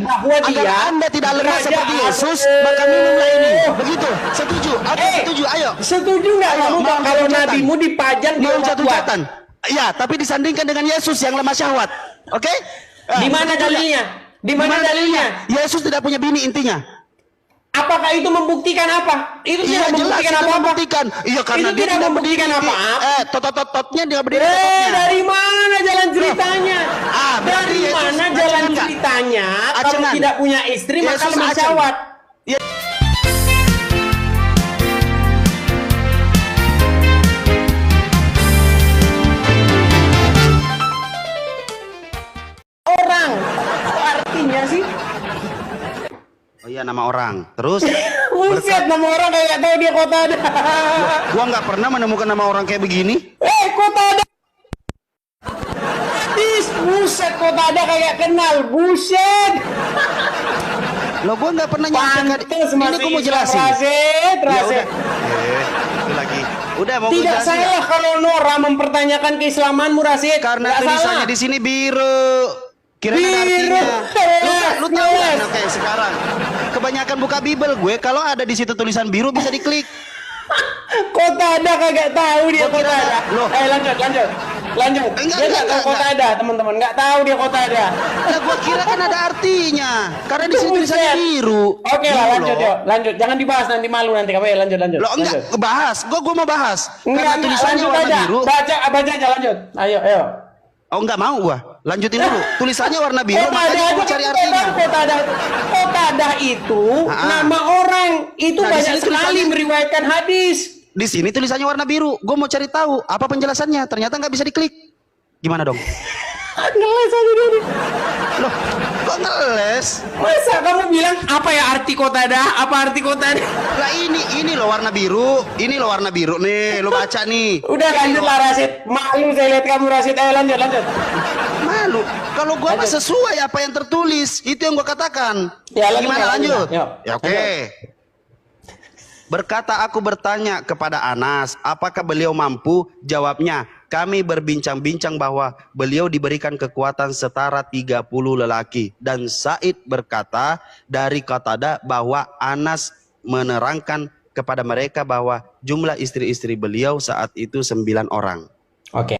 bahwa agar dia Anda tidak lemah beraja seperti atau- Yesus, maka minumlah ini. Begitu. Setuju? Oke, setuju. Ayo. Setuju nggak Ayo, kamu mau kalau jatuh nabimu dipajang dia Mau nggak jatuh kuat? jatan. Ya, tapi disandingkan dengan Yesus yang lemah syahwat. Oke? Di mana setuju nggak? dalilnya? Di mana dalilnya? Yesus tidak punya bini intinya. Apakah itu membuktikan apa? Itu Iya tidak jelas membuktikan itu apa-apa. membuktikan. Iya karena Itu dia tidak membuktikan berdiri. apa-apa. Tot-tot-totnya dia berdiri tototnya. Dari mana jalan ceritanya? berarti Dari Yesus mana acengan jalan nggak? ceritanya? Kalau Acengan. tidak punya istri maka Yesus lemah aceng. syahwat. Ya. Orang. Apa artinya sih? Oh iya nama orang. Terus Buset, nama orang kayak gak tahu dia kota ada. gua nggak pernah menemukan nama orang kayak begini. Kota ada. Buset, kota ada kayak kenal. Buset. Loh gua nggak pernah nyangka. Pantes Ini masih gua mau Islam, jelasin. Rasid, Ya Rasid. udah. Itu lagi. Udah mau gua Tidak jelasin salah nggak? kalau Nora mempertanyakan keislamanmu, Rasid. Karena Nggak tulisannya salah. di sini biru. Kira ada Biru. artinya. Lu tahu Yes. kan? Oke, sekarang kebanyakan buka Bible gue kalau ada di situ tulisan biru bisa diklik. Kota ada kagak tahu dia Gua kira kota ada. ada. Loh. Lanjut. Enggak, Dia nggak tahu kota enggak. ada, teman-teman. Nggak tahu dia kota ada. Lah gua kira kan ada artinya. Karena di sini tulisannya Buset. biru. Oke lah, Biru lanjut loh. yuk. Lanjut. Jangan dibahas nanti malu nanti kamu ya. Lanjut. Loh enggak Lanjut. bahas. Gua mau bahas. Enggak, Karena tulisannya lanjut warna aja. biru. Baca aja lanjut. Ayo. Oh enggak mau gua. Lanjutin dulu. Tulisannya warna biru Kota makanya ada gua aja cari kan artinya. Kota ada itu nama orang itu Nah, di banyak sini sekali tulisannya- meriwayatkan hadis. Di sini tulisannya warna biru. Gua mau cari tahu apa penjelasannya. Ternyata nggak bisa diklik. Gimana dong? Ngeles aja dia nih. Loh, kok ngeles? Masa kamu bilang apa ya arti kota ada? Apa arti kota ada? Lah ini loh warna biru. Ini loh warna biru nih. Lo baca nih. Udah lanjut lah Rasid. Malu saya lihat kamu Rasid. Ayo lanjut. Malu. Kalau gua mah Lanjut. sesuai apa yang tertulis. Itu yang gua katakan. Ya, lanjut, Gimana lanjut? Yuk. Ya oke. Berkata aku bertanya kepada Anas, apakah beliau mampu? Jawabnya, kami berbincang-bincang bahwa beliau diberikan kekuatan setara 30 lelaki. Dan Said berkata dari Qatadah bahwa Anas menerangkan kepada mereka bahwa jumlah istri-istri beliau saat itu 9 orang. Oke.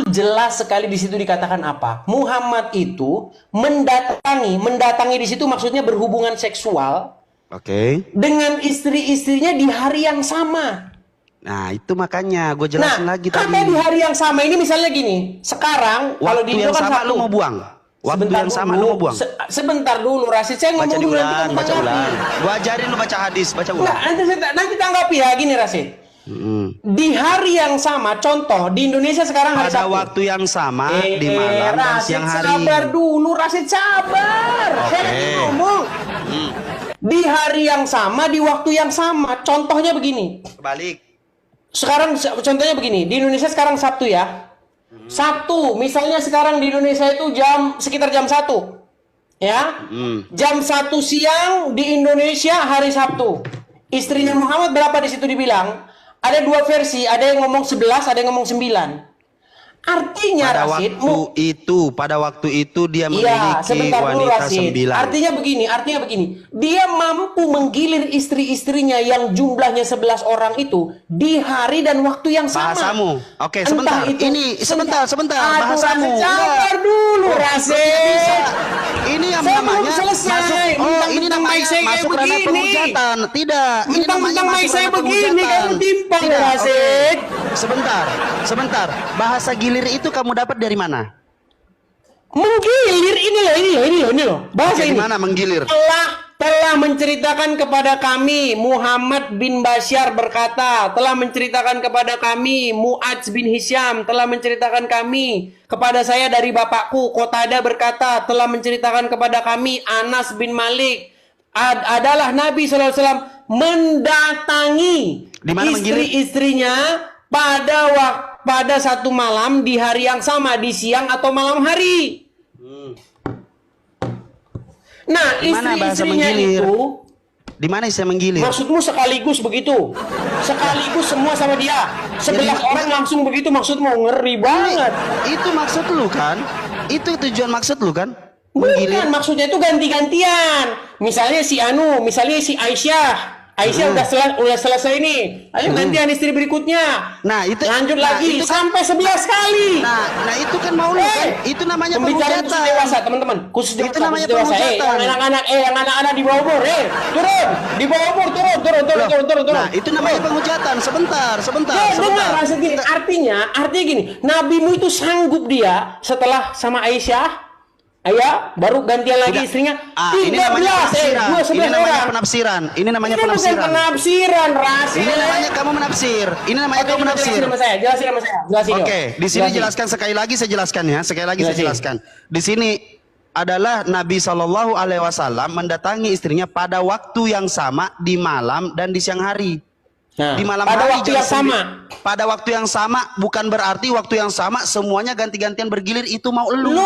Jelas sekali di situ dikatakan apa? Muhammad itu mendatangi di situ maksudnya berhubungan seksual Oke. dengan istri-istrinya di hari yang sama. Nah itu makanya gue jelasin lagi karena tadi. di hari yang sama ini misalnya gini, sekarang kalau Waktu di Indo yang kan sama Sabtu. lu mau buang. Waktu Sebentar yang sama dulu. lu mau buang. Sebentar dulu Rasid, saya Baca ngomong dulu nanti diulang, kamu baca tanggapi. ulang. Gua ajarin lu baca hadis, baca Nggak, ulang. nanti tanggapi ya gini Rasid. Di hari yang sama, contoh di Indonesia sekarang hari Pada Sabtu. waktu yang sama di malam dan Rasid, siang hari. sabar dulu, Rasid sabar. Saya lagi ngomong. Di hari yang sama, di waktu yang sama. Contohnya begini. Balik. Sekarang contohnya begini, di Indonesia sekarang Sabtu ya. Sabtu, misalnya sekarang di Indonesia itu sekitar jam 1. Ya. Jam 1 siang di Indonesia hari Sabtu. Istrinya Muhammad berapa di situ dibilang? Ada dua versi, ada yang ngomong 11, ada yang ngomong 9. Artinya Pada waktu itu dia iya, memiliki sebentar dulu wanita Rasid. 9. Artinya begini. Dia mampu menggilir istri-istrinya yang jumlahnya 11 orang itu di hari dan waktu yang sama. Bahasamu. Oke, Entah sebentar. itu- Ini sebentar. Aduh, Bahasamu. Rasid, sabar dulu, Rasid. Ini yang Saya namanya belum selesai. ini Mentang-mentang namanya mic saya kayak masuk ranah begini. penghujatan. Tidak. Ini namanya Mentang-mentang mic masuk saya ranah begini, penghujatan. kamu timpang, Tidak, Rasid. oke. Sebentar. Bahasa gilir itu kamu dapat dari mana? Menggilir ini loh. Bahasa Dari ini. mana menggilir? Telah menceritakan kepada kami Muhammad bin Bashar berkata, telah menceritakan kepada kami Mu'adz bin Hisyam, telah menceritakan kami kepada saya dari bapakku Qatadah berkata, telah menceritakan kepada kami Anas bin Malik adalah Nabi SAW mendatangi Di mana menggilir? istri-istrinya pada satu malam di hari yang sama, di siang atau malam hari. Nah, Di mana bahasa istri-istrinya menggilir? itu Di mana istri menggilir? Maksudmu sekaligus begitu? Sekaligus semua sama dia? 11 orang langsung begitu maksudmu? Ngeri banget. Itu maksud lu kan? Itu tujuan maksud lu kan? Bukan, maksudnya itu ganti-gantian. Misalnya si Aisyah. Aisyah udah selesai nih. Ayo gantian istri berikutnya. Nah, itu lanjut lagi itu kan, sampai 11 kali. Nah itu kan mau lu kan? Itu namanya pembicaraan khusus dewasa, teman-teman. Khusus dewasa. Itu namanya dewasa. Yang anak-anak di bawah umur, turun. Di bawah umur, turun. Nah, itu namanya penghujatan. Sebentar. Dengar gini. Artinya gini. Nabimu itu sanggup dia setelah sama Aisyah. Baru gantian lagi istrinya. 13, ini namanya penafsiran. Ini namanya Bukan penafsiran, Rasid. Ini namanya kamu menafsir. Ini namanya kamu menafsir. Jelasin sama saya. Oke, di sini jelaskan sekali lagi saya jelaskan ya. Sekali lagi saya jelaskan. Di sini adalah Nabi Shallallahu Alaihi Wasallam mendatangi istrinya pada waktu yang sama di malam dan di siang hari. Nah, di malam pada hari waktu yang sama. Pada waktu yang sama bukan berarti waktu yang sama semuanya ganti-gantian bergilir itu mau lu.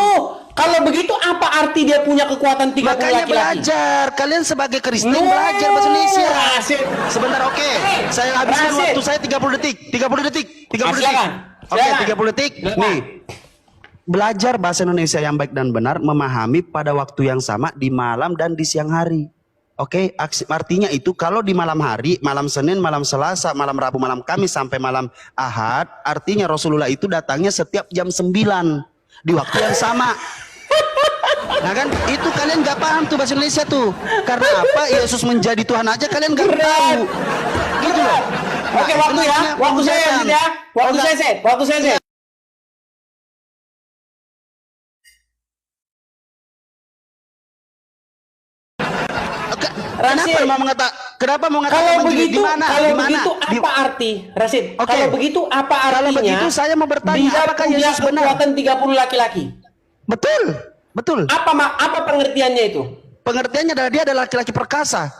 Kalau begitu apa arti dia punya kekuatan 30 Makanya laki-laki? belajar. Kalian sebagai Kristen belajar bahasa Indonesia. Sebentar, oke. Saya habiskan waktu saya 30 detik. 30 detik. Oke, 30 detik. Nih. Belajar bahasa Indonesia yang baik dan benar, memahami pada waktu yang sama di malam dan di siang hari. Oke, artinya itu kalau di malam hari, malam Senin, malam Selasa, malam Rabu, malam Kamis sampai malam Ahad, artinya Rasulullah itu datangnya setiap jam 9 di waktu yang sama. Nah kan, itu kalian gak paham tuh bahasa Indonesia tuh. Karena apa? Yesus menjadi Tuhan aja kalian gak tahu. Gitu loh. Oke, waktu saya. Kenapa mau mengatakan kalau begitu apa Di- arti Rasid? Oke. Kalau begitu apa artinya? Kalau begitu saya mau bertanya, dia apakah punya Yesus benar? kekuatan 30 laki-laki. Betul. Apa pengertiannya itu? Pengertiannya adalah dia adalah laki-laki perkasa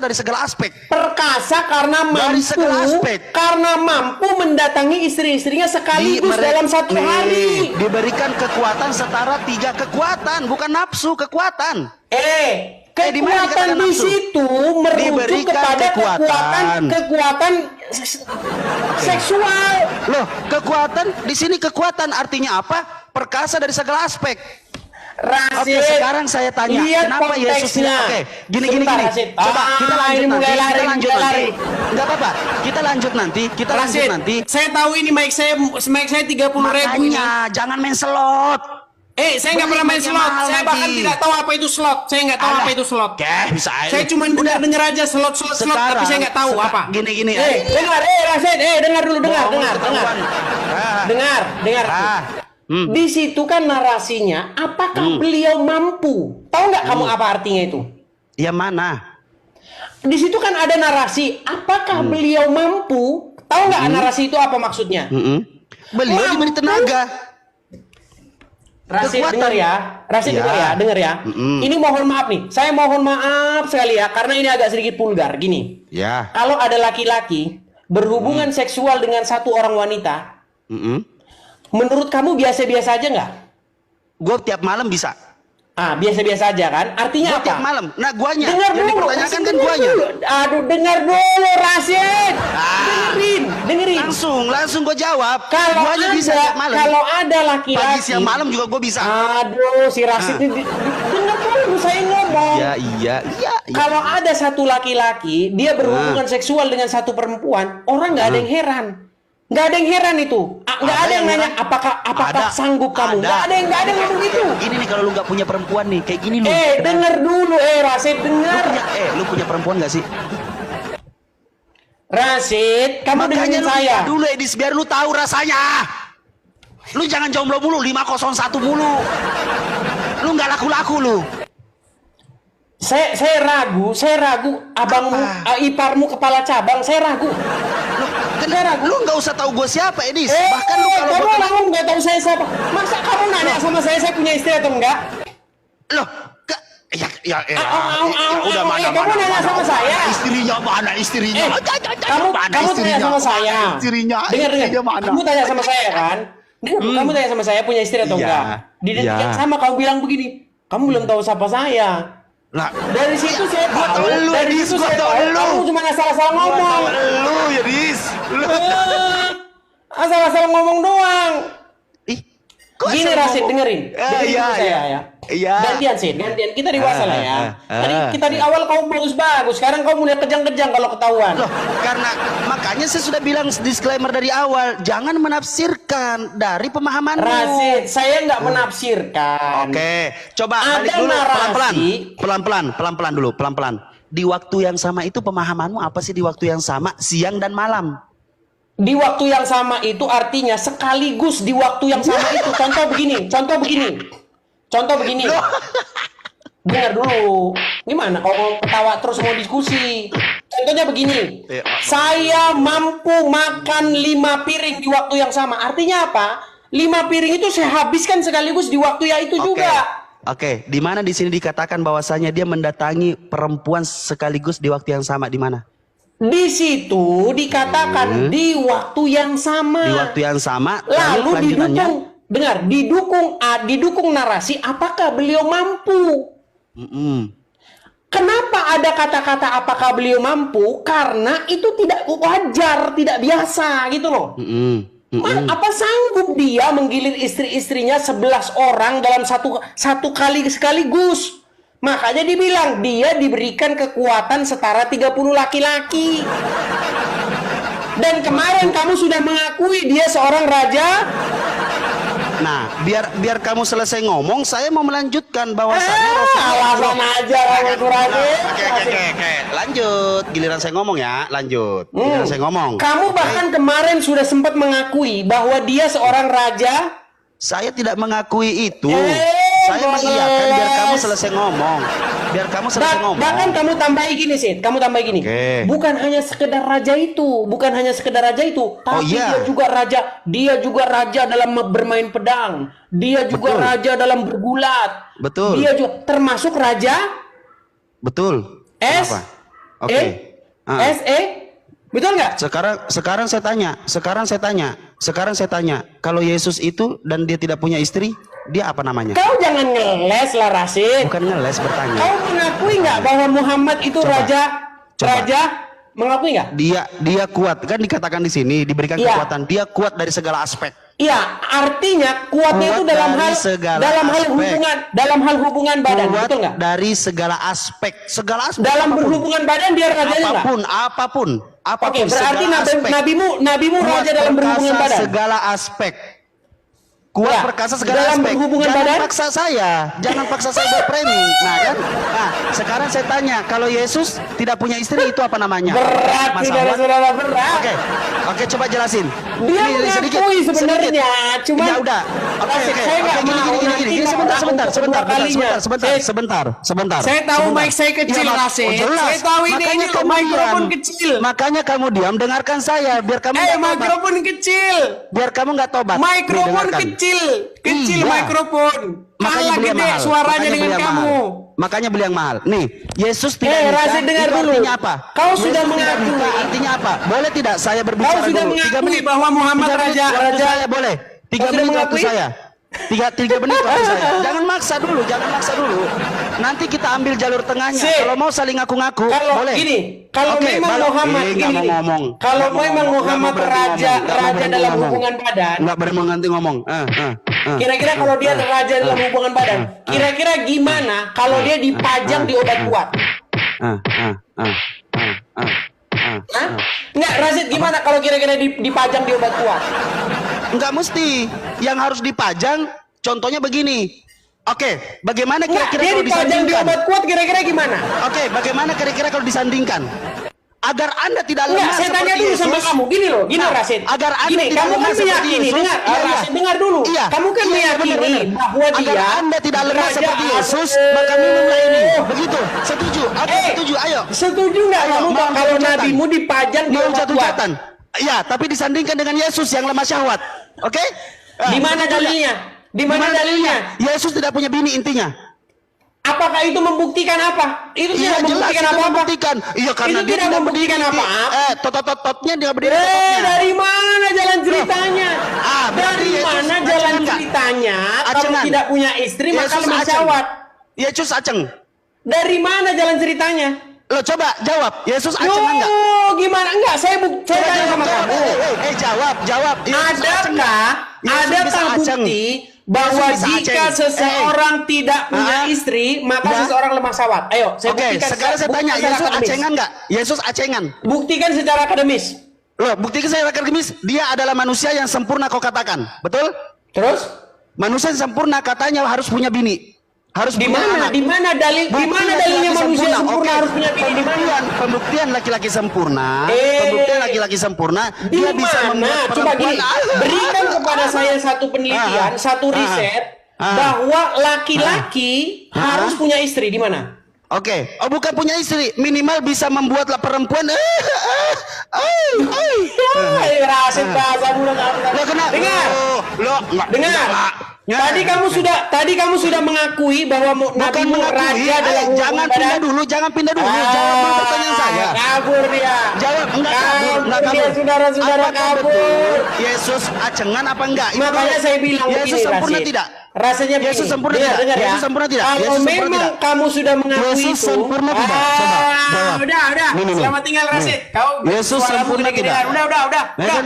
dari segala aspek. Perkasa karena Dari segala aspek. Karena mampu mendatangi istri-istrinya sekaligus dalam satu hari. Diberikan kekuatan setara 3 kekuatan, bukan nafsu, kekuatan. Kekuatan di situ merujuk kepada kekuatan seksual. Loh, kekuatan di sini kekuatan artinya apa? Perkasa dari segala aspek. Rasid, Oke, sekarang saya tanya, lihat kenapa Yesus tidak? Oke, gini. Coba kita lanjut nanti. Enggak apa-apa. Kita lanjut nanti. Saya tahu ini mic saya 30.000 ini. Makanya jangan main slot. Saya nggak pernah main slot. Saya bahkan tidak tahu apa itu slot. Saya nggak tahu apa itu slot. Bisa aja. Saya cuma dengar aja slot, tapi saya nggak tahu apa. Gini. Dengar, Rasid, dengar dulu, dengar. Di situ kan narasinya, apakah beliau mampu? Tahu nggak kamu apa artinya itu? Yang mana? Di situ kan ada narasi, apakah beliau mampu? Tahu nggak narasi itu apa maksudnya? Beliau diberi tenaga. Rasid dengar ya. Ini mohon maaf nih, saya mohon maaf sekali ya, karena ini agak sedikit vulgar. Gini, kalau ada laki-laki berhubungan seksual dengan satu orang wanita, menurut kamu biasa-biasa aja nggak? Gue tiap malam bisa. Biasa-biasa aja kan? Artinya apa? Tiap malam. Nah, guanya. Dengar yang dulu. dipertanyakan kan guanya. Dengar dulu, Rasid. Dengerin. Langsung gue jawab. Kalau guanya bisa tiap malam. Kalau ada laki-laki. Pagi siang malam juga gue bisa. Si Rasid ini. Dengar dulu saya ngomong. Iya. Kalau ada satu laki-laki, dia berhubungan seksual dengan satu perempuan, orang nggak ada yang heran. Nggak ada yang heran itu. Nggak ada yang nanya apakah sanggup kamu. Nggak ada yang ngomong gitu. Ini nih kalau lu nggak punya perempuan nih kayak gini lu. Denger dulu, Rasid, dengar. Lu punya perempuan nggak sih? Rasid, kamu dengerin Makanya saya. lu dulu Edis biar lu tahu rasanya. Lu jangan jomblo mulu 501 mulu. Lu nggak laku-laku lu. Saya ragu abangmu, iparmu kepala cabang, saya ragu. Lu nggak usah tahu gue siapa, Edis. Bahkan lu kalau kamu nggak tahu saya siapa. Masa kamu nanya sama saya punya istri atau enggak? Loh, udah mana? Kamu nanya sama saya. Mana istrinya? Kamu tanya sama saya. Istrinya. Dengar. Kamu tanya sama saya kan? Kamu tanya sama saya punya istri atau enggak? Di detik yang sama kamu bilang begini. Kamu belum tahu siapa saya. Nah, Dari situ saya gua tahu tahu, lu, dari Dis, situ gua saya tahu tahu lu. kamu cuma asal-asal gua tahu ngomong. lu ya, Dis. Lu. Asal-asal ngomong doang. Ih, kok Gini asal Rasid, ngomong? dengerin. Dengerin Iya, dulu saya iya. ya. Iya. Gantian sih, gantian. Kita dewasa lah ya. Tadi kita di ah. awal kamu bagus-bagus, sekarang kamu mulai kejang-kejang kalau ketahuan. Loh, karena makanya saya sudah bilang disclaimer dari awal, jangan menafsirkan dari pemahamanmu. Rasid, saya nggak menafsirkan. Oke, coba Ada balik dulu narasi. pelan-pelan dulu, pelan-pelan. Di waktu yang sama itu pemahamanmu apa sih di waktu yang sama, siang dan malam? Di waktu yang sama itu artinya sekaligus di waktu yang sama itu. Contoh begini. Dengar dulu. Gimana kalau ketawa terus mau diskusi? Contohnya begini. Saya mampu makan 5 piring di waktu yang sama. Artinya apa? 5 piring itu saya habiskan sekaligus di waktu yang itu juga. Oke, di mana di sini dikatakan bahwasanya dia mendatangi perempuan sekaligus di waktu yang sama, di mana? Di situ dikatakan di waktu yang sama. Di waktu yang sama, Lalu kelanjutannya? didukung narasi apakah beliau mampu. Kenapa ada kata-kata apakah beliau mampu? Karena itu tidak wajar, tidak biasa gitu loh. Apa sanggup dia menggilir istri-istrinya 11 orang dalam satu kali sekaligus? Makanya dibilang dia diberikan kekuatan setara 30 laki-laki. Dan kemarin kamu sudah mengakui dia seorang raja. Nah, biar kamu selesai ngomong, saya mau melanjutkan bahwasannya Alasan aja kamu kurangin. Oke. Lanjut, giliran saya ngomong ya, lanjut. Giliran saya ngomong. Kamu bahkan kemarin sudah sempat mengakui bahwa dia seorang raja. Saya tidak mengakui itu. Saya mengiyakan biar kamu selesai ngomong. Biar kamu selesai ngomong. Bahkan kamu tambahi gini, Sid. Kamu tambahi gini. Oke. Bukan hanya sekedar raja itu, tapi iya. dia juga raja dalam bermain pedang. Dia juga Betul. raja dalam bergulat. Betul. Dia juga termasuk raja Betul. S Kenapa? Oke. SE. Betul nggak? Sekarang saya tanya, kalau Yesus itu dan dia tidak punya istri, dia apa namanya? Kau jangan ngeles lah, Rasid. Bukan ngeles, bertanya. Kau mengakui nggak bahwa Muhammad itu Coba. raja? Mengakui nggak? Dia kuat, kan dikatakan di sini diberikan Iya. kekuatan. Dia kuat dari segala aspek. Iya, artinya kuatnya Kuat itu dalam dari hal segala aspek. dalam hal hubungan badan, Kuat betul nggak? dari segala aspek. Dalam apapun. berhubungan badan dia rajanya nggak? Apapun. Oke, berarti segala aspek. nabimu Kuat raja dalam berhubungan perkasa badan. segala aspek. Kuat Ya, perkasa segala dalam aspek. berhubungan Jangan badan? jangan paksa saya berframing. Nah kan? Nah, sekarang saya tanya, kalau Yesus tidak punya istri itu apa namanya? Berat, Mas Ahmad? saudara-saudara, berat. Oke, coba jelasin. Dia Ini mengakui sebenarnya, cuma ya udah. Oke. saya nggak mau Gini, sebentar. Saya tahu mic saya kecil, Rasid. Saya tahu ini loh, mikrofon kecil. Makanya kamu diam, dengarkan saya biar kamu nggak tobat. Mikrofon kecil. Biar kamu nggak tobat. Nih, Mikrofon dengarkan. kecil Iya. mikrofon. Makanya Kalah beli yang gede mahal. suaranya dengan kamu. Makanya beli yang mahal. Nih, Yesus tidak nikah. Rasid, dengar itu dulu. Artinya apa? Kau Yesus sudah tidak mengakui. nikah, artinya apa? Boleh tidak saya berbicara Kau sudah dulu? 3 mengakui menit bahwa Muhammad 3 menit raja. waktu saya boleh. 3 Kau sudah menit waktu mengakui? saya. 3 menit waktu saya. Jangan maksa dulu. Nanti kita ambil jalur tengahnya. Sip. Kalau mau saling ngaku-ngaku, Kalau boleh. gini, kalau Oke, memang balok. Muhammad Nggak gini, mau ngomong. kalau Nggak mau memang ngomong. Muhammad Nggak mau berhenti ngomong. Nggak mau raja berhenti dalam ngomong. hubungan badan, Nggak berhenti ngomong. kira-kira kalau dia raja dalam hubungan badan, kira-kira gimana kalau dia dipajang di obat kuat? Hah? Nggak, Rasid, gimana kalau kira-kira dipajang di obat kuat? Enggak mesti. Yang harus dipajang, contohnya begini. Oke, bagaimana Nggak, kira-kira dia kalau dipajang di disandingkan? obat kuat, kira-kira gimana? Oke, bagaimana kira-kira kalau disandingkan? Agar Anda tidak Enggak, lemah saya tanya seperti dulu sama Yesus. kamu. Gini loh, Nah, Rasid. agar Anda Gini, tidak kamu lemah kan seperti meyakini, Yesus. dengar, Iya. Rasid, dengar dulu. Iya. Kamu kan Iya, meyakini benar. bahwa Agar dia Anda tidak lemah raja seperti Yesus, Agung. maka minumlah ini. Begitu. Setuju? Oke, setuju. Ayo. Setuju nggak Ayo, kamu mau kalau jatuh jatan. nabimu dipajang di Mau obat jatuh kuat? jatan. Iya, tapi disandingkan dengan Yesus yang lemah syahwat. Oke? Di mana setuju dalilnya? nggak? Di mana dalilnya? Yesus tidak punya bini intinya. Apakah itu membuktikan apa? Itu Iya tidak jelas membuktikan itu apa-apa. membuktikan. Iya karena Itu dia tidak membuktikan berdiri. apa-apa. Tot-tot-totnya dia berdiri tototnya. Dari mana jalan ceritanya? berarti Dari Yesus mana acengan jalan nggak? ceritanya? Kalau Acengan. tidak punya istri maka Yesus lemah aceng. syahwat. Yesus aceng. Dari mana jalan ceritanya? Lo coba jawab, Yesus acengan nggak? Oh, gimana? Enggak, saya Coba tanya sama jawab, kamu. jawab. Yesus aceng nggak? Yesus bisa Adakah aceng. bukti bahwa Yesus bisa jika aceng. seseorang tidak punya istri, maka Ya. seseorang lemah syahwat? Ayo, saya Oke, buktikan. sekarang saya tanya, secara Yesus akademis. acengan nggak? Yesus acengan. Buktikan secara akademis. Loh, buktikan saya akademis, dia adalah manusia yang sempurna kau katakan. Betul? Terus? Manusia yang sempurna katanya harus punya bini. Harus Di punya mana? anak. Di mana dalil? Di Bukti mana laki-laki dalilnya manusia sempurna Oke. harus punya bini? Di mana? Pembuktian laki-laki sempurna. Eh. Pembuktian laki-laki sempurna. Di Dia bisa mana? membuat Coba gini, perempuan. berikan kepada saya satu penelitian, satu riset bahwa laki-laki harus punya istri. Di mana? Oke. Oh, bukan punya istri, minimal bisa membuatlah perempuan. Rasid bahasa bulan Lo kena. Dengar. Lo enggak. Dengar. Tadi kamu sudah mengakui bahwa Nabi Bukan Nuh mengakui. raja dalam rumah Jangan ibadah. pindah dulu, jangan pindah dulu. Jawab dulu pertanyaan saya. Kabur dia. Jawab, enggak kabur, enggak Kabur dia, kabur. saudara-saudara, Apakah kabur. betul Yesus acengan apa enggak? Itu Makanya dulu. saya bilang Yesus begini, sempurna Rasid. tidak? Rasanya begini. Yesus sempurna Dengar, tidak? dengar ya. Yesus sempurna tidak? Kalau Yesus sempurna memang tidak? kamu sudah mengakui Yesus itu. sempurna tidak? Coba, jawab. Udah. Nih. Selamat tinggal Rasid. Kau Yesus suaramu sempurna gede-gedean. tidak? Udah. kan?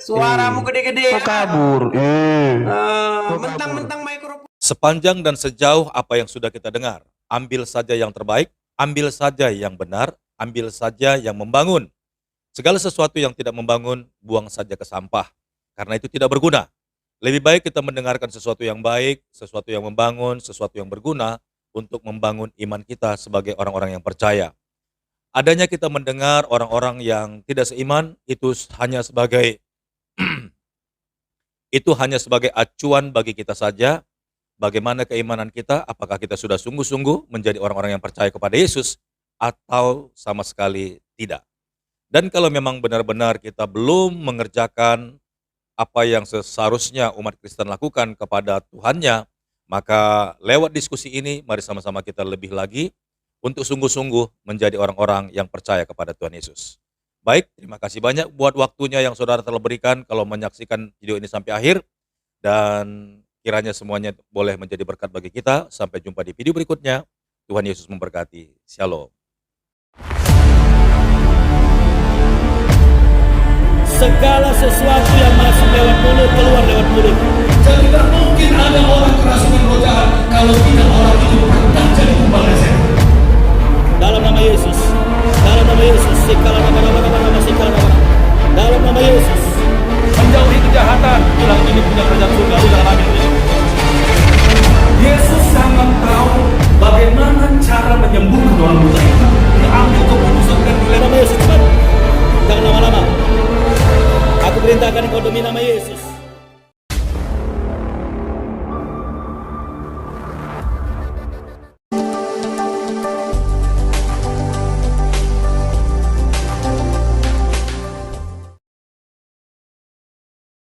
Suaramu gede-gede. Kok kabur? Mentang-mentang mikrofon. Sepanjang dan sejauh apa yang sudah kita dengar, ambil saja yang terbaik, ambil saja yang benar, ambil saja yang membangun. Segala sesuatu yang tidak membangun, buang saja ke sampah, karena itu tidak berguna. Lebih baik kita mendengarkan sesuatu yang baik, sesuatu yang membangun, sesuatu yang berguna, untuk membangun iman kita sebagai orang-orang yang percaya. Adanya kita mendengar orang-orang yang tidak seiman, itu hanya sebagai acuan bagi kita saja. Bagaimana keimanan kita, apakah kita sudah sungguh-sungguh menjadi orang-orang yang percaya kepada Yesus, atau sama sekali tidak. Dan kalau memang benar-benar kita belum mengerjakan apa yang seharusnya umat Kristen lakukan kepada Tuhannya, maka lewat diskusi ini, mari sama-sama kita lebih lagi untuk sungguh-sungguh menjadi orang-orang yang percaya kepada Tuhan Yesus. Baik, terima kasih banyak buat waktunya yang saudara telah berikan kalau menyaksikan video ini sampai akhir. Dan kiranya semuanya boleh menjadi berkat bagi kita. Sampai jumpa di video berikutnya. Tuhan Yesus memberkati. Shalom. Segala sesuatu yang masuk lewat mulut keluar lewat mulut.